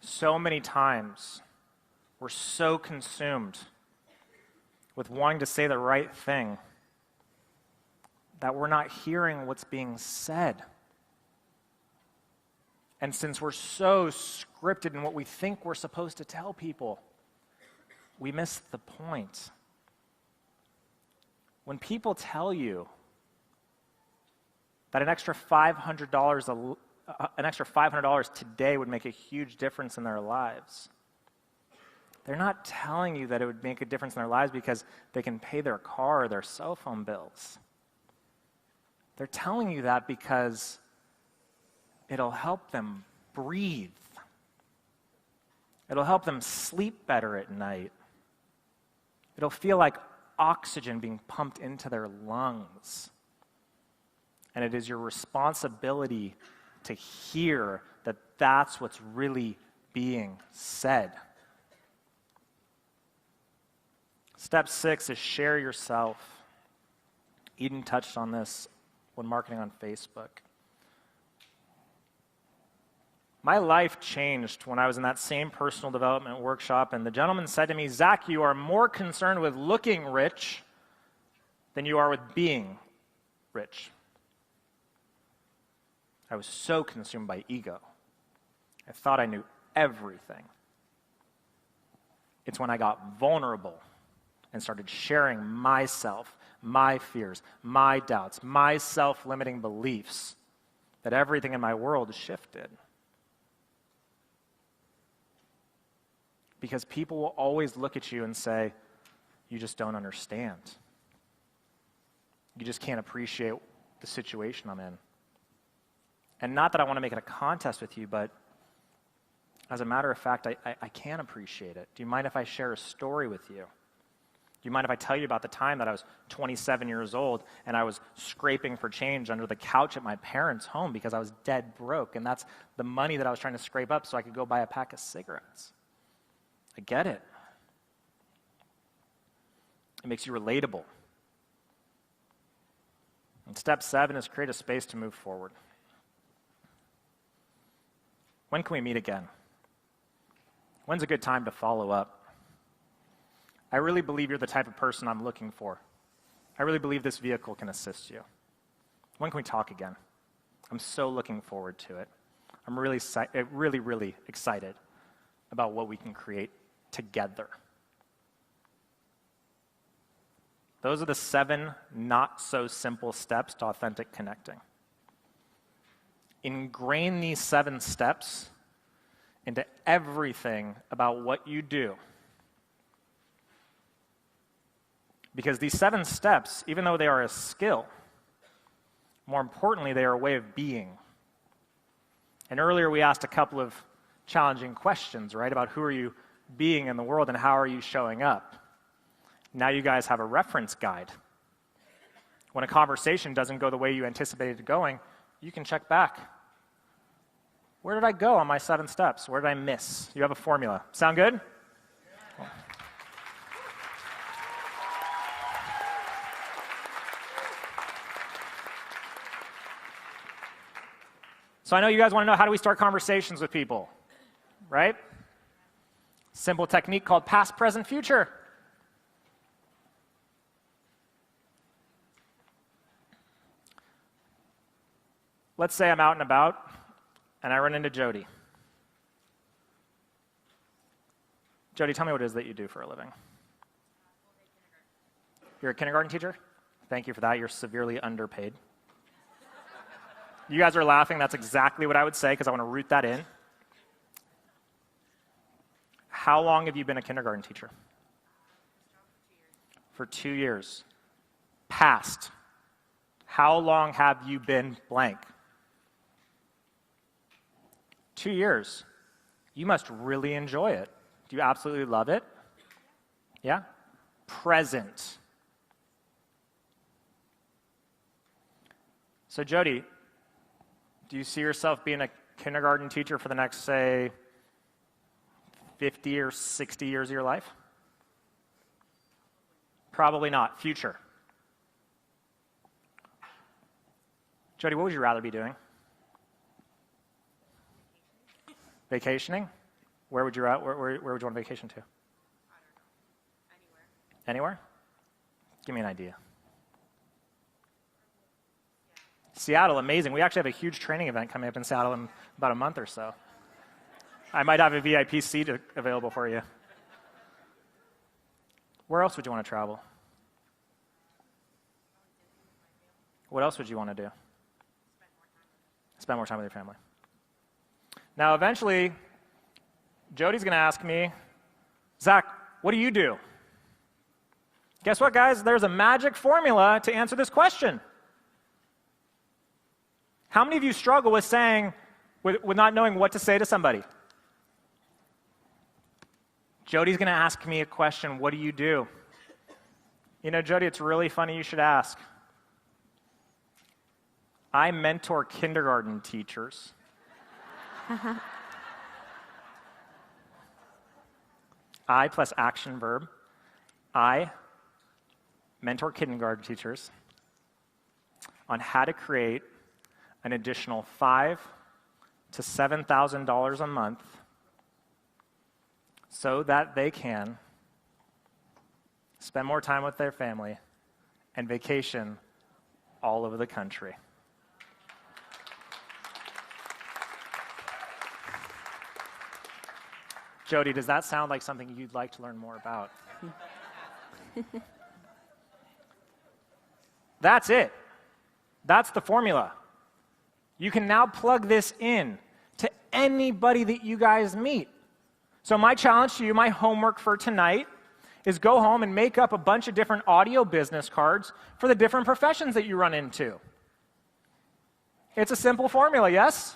So many times, we're so consumed with wanting to say the right thing that we're not hearing what's being said. And since we're so scripted in what we think we're supposed to tell people, we miss the point. When people tell you that an extra $500 today would make a huge difference in their lives. They're not telling you that it would make a difference in their lives because they can pay their car or their cell phone bills. They're telling you that because it'll help them breathe. It'll help them sleep better at night. It'll feel like oxygen being pumped into their lungs. And it is your responsibility to hear that that's what's really being said. Step 6 is share yourself. Eden touched on this when marketing on Facebook. My life changed when I was in that same personal development workshop, and the gentleman said to me, "Zach, you are more concerned with looking rich than you are with being rich." I was so consumed by ego. I thought I knew everything. It's when I got vulnerable and started sharing myself, my fears, my doubts, my self-limiting beliefs, that everything in my world shifted. Because people will always look at you and say, "You just don't understand. You just can't appreciate the situation I'm in." And not that I want to make it a contest with you, but as a matter of fact, I can appreciate it. Do you mind if I share a story with you? Do you mind if I tell you about the time that I was 27 years old and I was scraping for change under the couch at my parents' home because I was dead broke, and that's the money that I was trying to scrape up so I could go buy a pack of cigarettes? I get it. It makes you relatable. And step 7 is create a space to move forward. When can we meet again? When's a good time to follow up? I really believe you're the type of person I'm looking for. I really believe this vehicle can assist you. When can we talk again? I'm so looking forward to it. I'm really excited about what we can create together. Those are the 7 not-so-simple steps to authentic connecting. Ingrain these 7 steps into everything about what you do. Because these 7 steps, even though they are a skill, more importantly, they are a way of being. And earlier we asked a couple of challenging questions, right, about who are you being in the world and how are you showing up. Now you guys have a reference guide. When a conversation doesn't go the way you anticipated it going, you can check back. Where did I go on my 7 steps? Where did I miss? You have a formula. Sound good? Cool. So I know you guys want to know, how do we start conversations with people, right? Simple technique called past, present, future. Let's say I'm out and about, and I run into Jody. Jody, tell me what it is that you do for a living. You're a kindergarten teacher? Thank you for that. You're severely underpaid. You guys are laughing. That's exactly what I would say because I want to root that in. How long have you been a kindergarten teacher? For 2 years. Past. How long have you been blank? 2 years. You must really enjoy it. Do you absolutely love it? Yeah? Present. So Jody, do you see yourself being a kindergarten teacher for the next, say, 50 or 60 years of your life? Probably not. Future. Jody, what would you rather be doing? Vacationing? Where would you where would you want to vacation to? I don't know. Anywhere. Anywhere? Give me an idea. Seattle, amazing. We actually have a huge training event coming up in Seattle in about a month or so. I might have a VIP seat available for you. Where else would you want to travel? What else would you want to do? spend more time with your family. Now, eventually, Jody's going to ask me, Zach, what do you do? Guess what, guys? There's a magic formula to answer this question. How many of you struggle with saying, with not knowing what to say to somebody? Jody's going to ask me a question, what do you do? You know, Jody, it's really funny you should ask. I mentor kindergarten teachers. I plus action verb. I mentor kindergarten teachers on how to create an additional $5,000 to $7,000 a month so that they can spend more time with their family and vacation all over the country. Jody, does that sound like something you'd like to learn more about? That's it. That's the formula. You can now plug this in to anybody that you guys meet. So my challenge to you, my homework for tonight, is go home and make up a bunch of different audio business cards for the different professions that you run into. It's a simple formula, yes?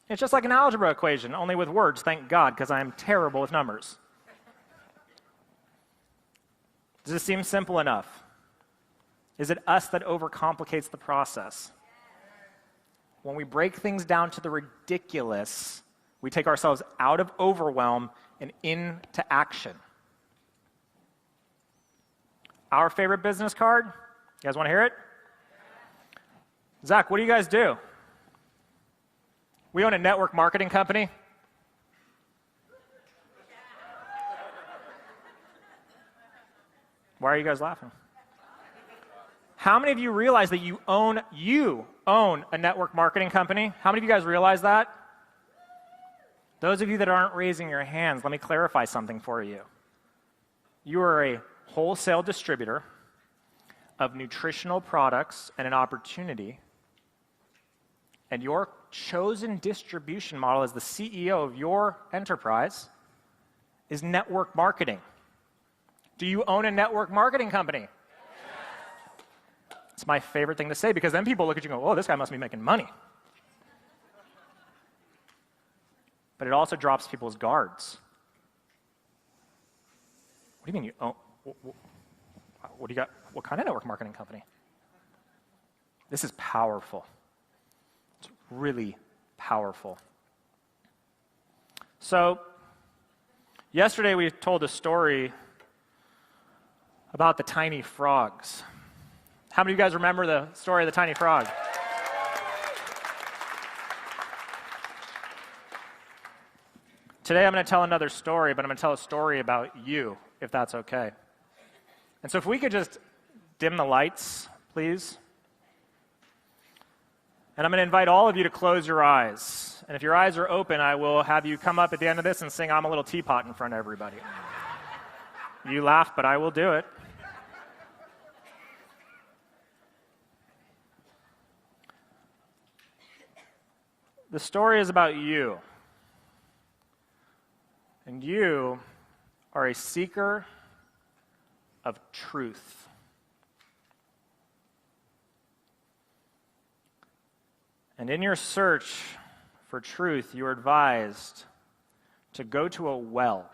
It's just like an algebra equation, only with words, thank God, because I'm terrible with numbers. Does this seem simple enough? Is it us that overcomplicates the process? When we break things down to the ridiculous, we take ourselves out of overwhelm and into action. Our favorite business card? You guys want to hear it? Zach, what do you guys do? We own a network marketing company. Why are you guys laughing? How many of you realize that you own a network marketing company? How many of you guys realize that? Those of you that aren't raising your hands, let me clarify something for you. You are a wholesale distributor of nutritional products and an opportunity, and your chosen distribution model as the CEO of your enterprise is network marketing. Do you own a network marketing company? Yes. It's my favorite thing to say because then people look at you and go, oh, this guy must be making money. But it also drops people's guards. What do you mean you own? What do you got? What kind of network marketing company? This is powerful. It's really powerful. So, yesterday we told a story about the tiny frogs. How many of you guys remember the story of the tiny frog? Today I'm going to tell another story, but I'm going to tell a story about you, if that's okay. And so if we could just dim the lights, please. And I'm going to invite all of you to close your eyes. And if your eyes are open, I will have you come up at the end of this and sing I'm a Little Teapot in front of everybody. You laugh, but I will do it. The story is about you. And you are a seeker of truth. And in your search for truth, you are advised to go to a well.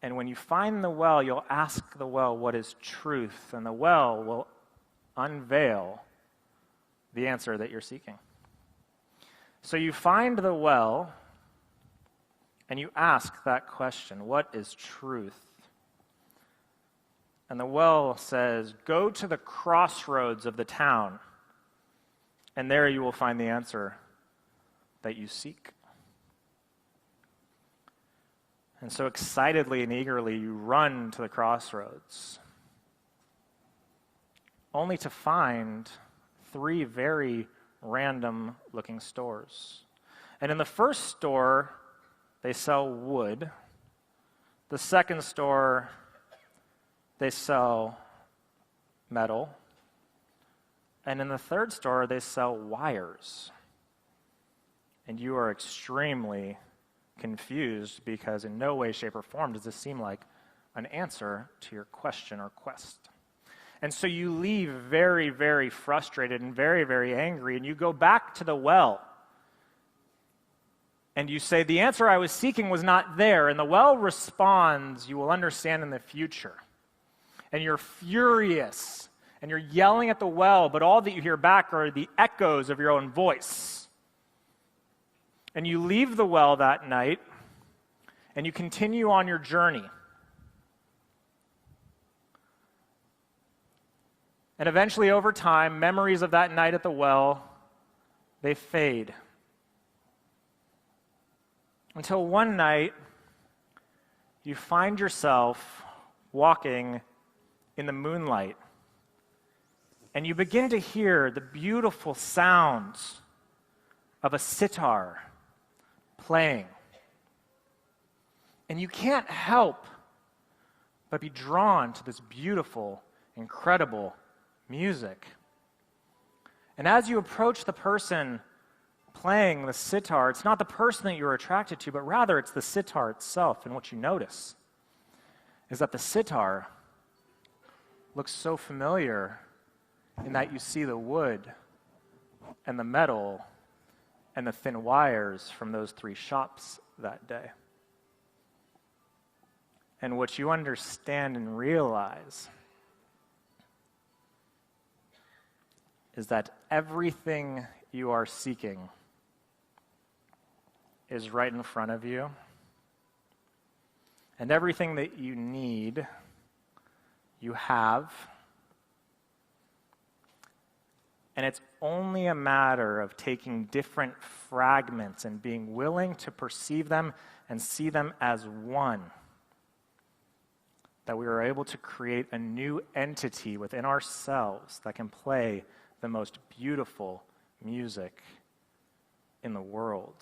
And when you find the well, you'll ask the well, what is truth? And the well will unveil the answer that you're seeking. So you find the well, and you ask that question, what is truth? And the well says, go to the crossroads of the town, and there you will find the answer that you seek. And so excitedly and eagerly you run to the crossroads, only to find 3 very random-looking stores. And in the first store, they sell wood. The second store, they sell metal. And in the third store, they sell wires. And you are extremely confused because in no way, shape, or form does this seem like an answer to your question or quest. And so you leave very, very frustrated and very, very angry, and you go back to the well. And you say, the answer I was seeking was not there. And the well responds, you will understand in the future. And you're furious, and you're yelling at the well, but all that you hear back are the echoes of your own voice. And you leave the well that night, and you continue on your journey. And eventually, over time, memories of that night at the well, they fade. Until one night, you find yourself walking in the moonlight, and you begin to hear the beautiful sounds of a sitar playing. And you can't help but be drawn to this beautiful, incredible music. And as you approach the person playing the sitar, it's not the person that you're attracted to, but rather it's the sitar itself. And what you notice is that the sitar looks so familiar in that you see the wood and the metal and the thin wires from those 3 shops that day. And what you understand and realize is that everything you are seeking is right in front of you, and everything that you need, you have, and it's only a matter of taking different fragments and being willing to perceive them and see them as one, that we are able to create a new entity within ourselves that can play the most beautiful music in the world.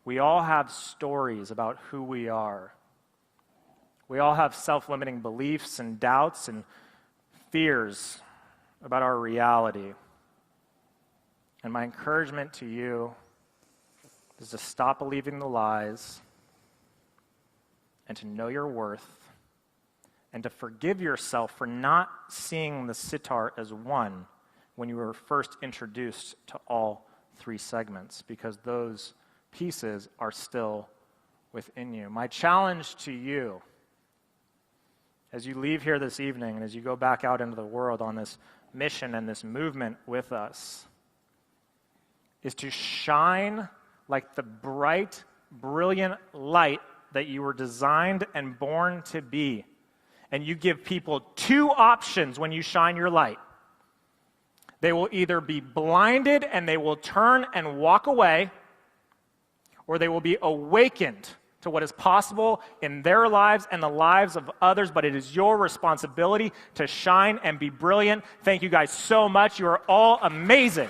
We all have stories about who we are. We all have self-limiting beliefs and doubts and fears about our reality. And my encouragement to you is to stop believing the lies and to know your worth and to forgive yourself for not seeing the sitar as one when you were first introduced to all 3 segments, because those pieces are still within you. My challenge to you as you leave here this evening and as you go back out into the world on this mission and this movement with us is to shine like the bright, brilliant light that you were designed and born to be. And you give people 2 options when you shine your light. They will either be blinded and they will turn and walk away, or they will be awakened to what is possible in their lives and the lives of others, but it is your responsibility to shine and be brilliant. Thank you guys so much. You are all amazing.